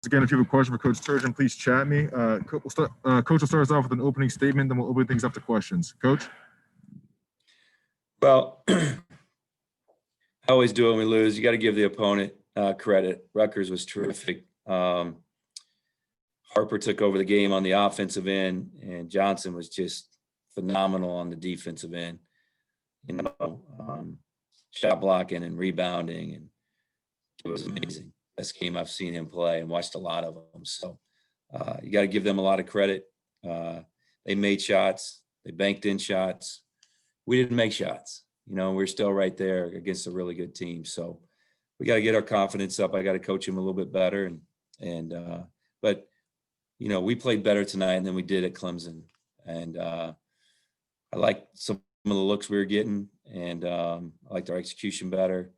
Again, if you have a question for Coach Turgeon, please chat me. Coach will start us off with an opening statement, then we'll open things up to questions. Coach? Well, I always do when we lose. You got to give the opponent credit. Rutgers was terrific. Harper took over the game on the offensive end, and Johnson was just phenomenal on the defensive end. Shot blocking and rebounding, and it was amazing. Best game I've seen him play and watched a lot of them. So you got to give them a lot of credit. They made shots. They banked in shots. We didn't make shots. We're still right there against a really good team. So we got to get our confidence up. I got to coach him a little bit better. But we played better tonight than we did at Clemson. And I liked some of the looks we were getting, and I liked our execution better.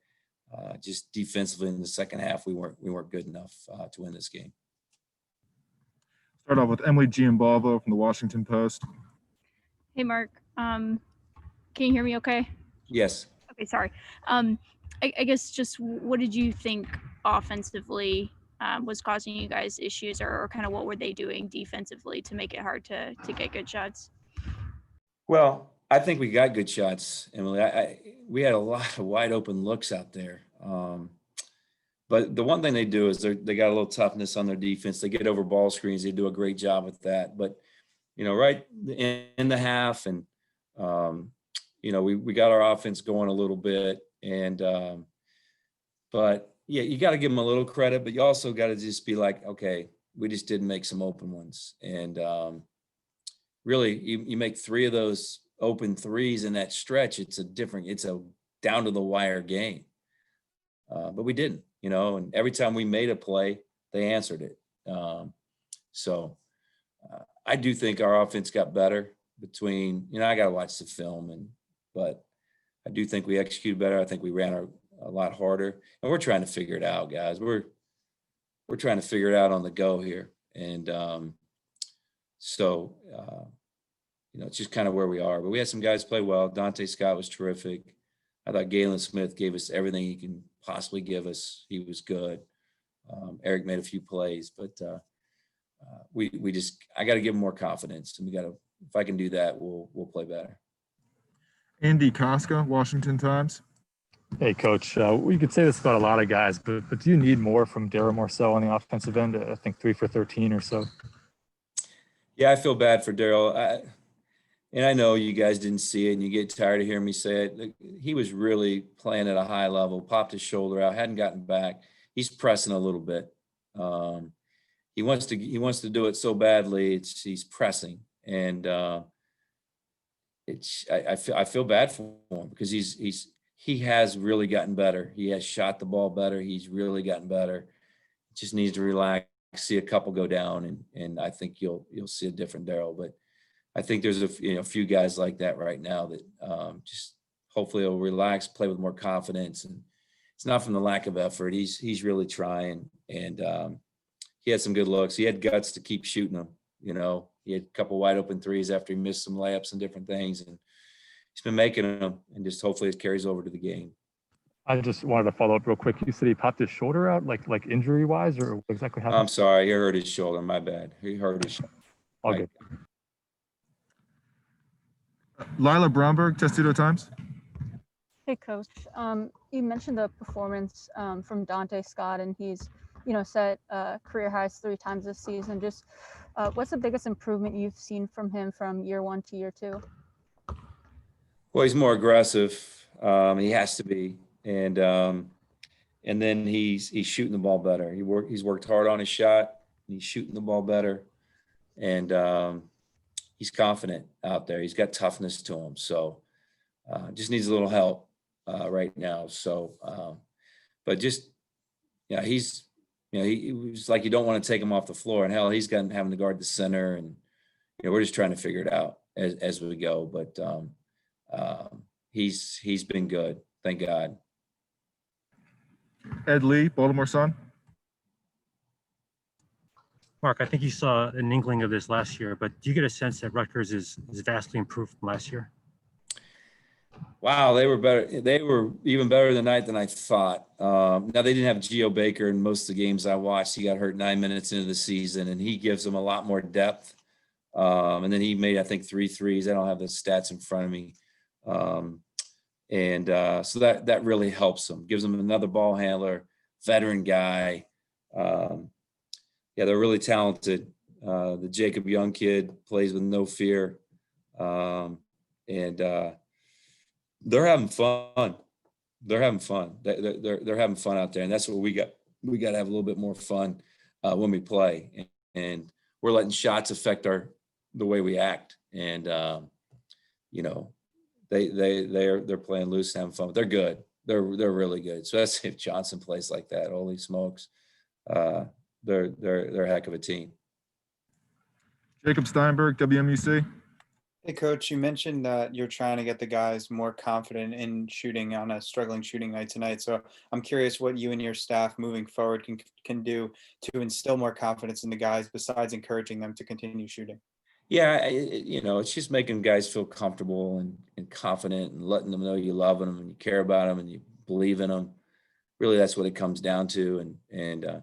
Just defensively in the second half, we weren't good enough to win this game. Start off with Emily Giambalvo from the Washington Post. Hey, Mark. Can you hear me okay? Yes. Okay, sorry. I guess just what did you think offensively was causing you guys issues, or kind of what were they doing defensively to make it hard to get good shots? Well, I think we got good shots, Emily. We had a lot of wide open looks out there. But the one thing they do is they got a little toughness on their defense. They get over ball screens. They do a great job with that. But, right in the half, and, we got our offense going a little bit. And, but, yeah, you got to give them a little credit, but you also got to just be like, okay, we just didn't make some open ones. And really, you make 3 of those open threes in that stretch. It's a down to the wire game. But we didn't, and every time we made a play, they answered it. So I do think our offense got better between, I got to watch the film, but I do think we executed better. I think we ran a lot harder, and we're trying to figure it out, guys. We're trying to figure it out on the go here. And it's just kind of where we are. But we had some guys play well. Dante Scott was terrific. I thought Galen Smith gave us everything he can possibly give us. He was good. Eric made a few plays, but I got to give him more confidence, and if I can do that, we'll play better. Andy Koska, Washington Times. Hey, Coach. We could say this about a lot of guys, but do you need more from Darryl Marcel on the offensive end? I think 3 for 13 or so. Yeah, I feel bad for Darryl. And I know you guys didn't see it, and you get tired of hearing me say it. He was really playing at a high level, popped his shoulder out, hadn't gotten back. He's pressing a little bit. He wants to do it so badly. He's pressing, and I feel bad for him because he has really gotten better. He has shot the ball better. He's really gotten better. Just needs to relax, see a couple go down, and I think you'll see a different Darryl. But I think there's a few guys like that right now that just hopefully will relax, play with more confidence, and it's not from the lack of effort. He's really trying, and he had some good looks. He had guts to keep shooting them. He had a couple wide open threes after he missed some layups and different things, and he's been making them, and just hopefully it carries over to the game. I just wanted to follow up real quick. You said he popped his shoulder out, like injury wise, or what exactly happened? I'm sorry, he hurt his shoulder. My bad. He hurt his shoulder. All good. Lila Bromberg, Testudo Times. Hey, Coach. You mentioned the performance from Dante Scott, and he's, set career highs 3 times this season. Just what's the biggest improvement you've seen from him from year 1 to year 2? Well, he's more aggressive. He has to be, and then he's shooting the ball better. He's worked hard on his shot, and he's shooting the ball better, and he's confident out there. He's got toughness to him, so just needs a little help right now. So, but just he's he was like, you don't want to take him off the floor, and hell, he's having to guard the center, and we're just trying to figure it out as we go. But he's been good, thank God. Ed Lee, Baltimore Sun. Mark, I think you saw an inkling of this last year, but do you get a sense that Rutgers is vastly improved from last year? Wow, they were better. They were even better tonight than I thought. Now they didn't have Geo Baker in most of the games I watched. He got hurt 9 minutes into the season, and he gives them a lot more depth. And then he made, I think, 3 threes. I don't have the stats in front of me. So that really helps them. Gives them another ball handler, veteran guy. Yeah, they're really talented. The Jacob Young kid plays with no fear. They're having fun. They're having fun. They're having fun out there, and that's what we got. We got to have a little bit more fun when we play, and we're letting shots affect the way we act. And you know, they're playing loose and having fun. But they're good. They're really good. So that's if Johnson plays like that. Holy smokes, they're a heck of a team. Jacob Steinberg, WMUC. Hey, Coach, you mentioned that you're trying to get the guys more confident in shooting on a struggling shooting night tonight. So I'm curious what you and your staff moving forward can do to instill more confidence in the guys besides encouraging them to continue shooting. Yeah, it's just making guys feel comfortable and confident and letting them know you love them and you care about them and you believe in them. Really, that's what it comes down to. And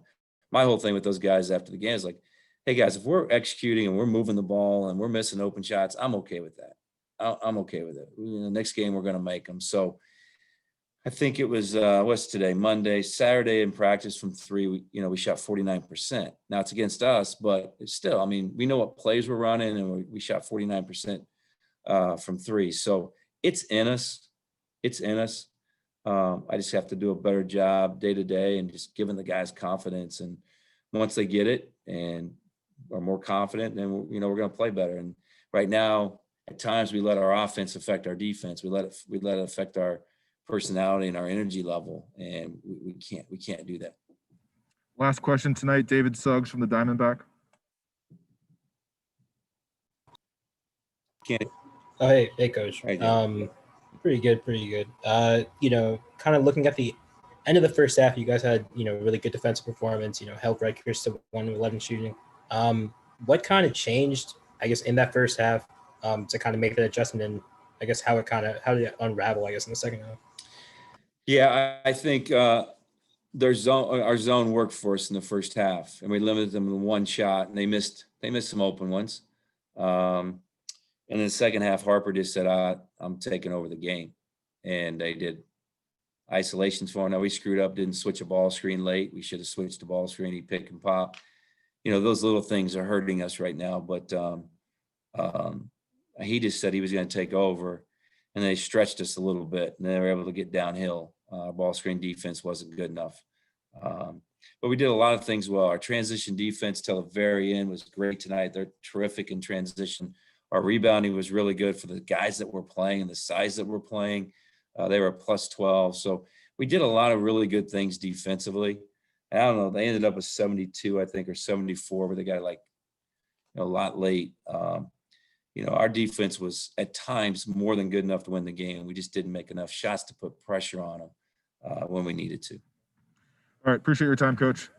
my whole thing with those guys after the game is like, hey guys, if we're executing and we're moving the ball and we're missing open shots, I'm okay with that. I'm okay with it. The next game we're going to make them. So I think it was what's today, Monday, Saturday in practice from 3. We shot 49%. Now it's against us, but it's still, I mean, we know what plays we're running, and we shot 49% from 3. So it's in us. It's in us. I just have to do a better job day to day and just giving the guys confidence. And once they get it and are more confident, then we're going to play better. And right now, at times we let our offense affect our defense. We let it affect our personality and our energy level, and we can't do that. Last question tonight, David Suggs from the Diamondback. Can't. Oh, hey, Coach. Hey, David. Pretty good. Kind of looking at the end of the first half, you guys had, really good defensive performance, held Rutgers to 1-11 shooting. What kind of changed, I guess, in that first half to kind of make that adjustment, and I guess how did it unravel, I guess, in the second half? Yeah, I think our zone worked for us in the first half, and we limited them to one shot, and they missed some open ones. And in the second half, Harper just said, I'm taking over the game. And they did isolations for him. Now we screwed up, didn't switch a ball screen late. We should have switched the ball screen. He pick and pop. Those little things are hurting us right now. But he just said he was going to take over, and they stretched us a little bit, and they were able to get downhill. Ball screen defense wasn't good enough. But we did a lot of things well. Our transition defense till the very end was great tonight. They're terrific in transition. Our rebounding was really good for the guys that were playing and the size that we're playing. They were plus 12. So we did a lot of really good things defensively. And I don't know, they ended up with 72, I think, or 74, but they got a lot late. Our defense was at times more than good enough to win the game. We just didn't make enough shots to put pressure on them when we needed to. All right. Appreciate your time, Coach.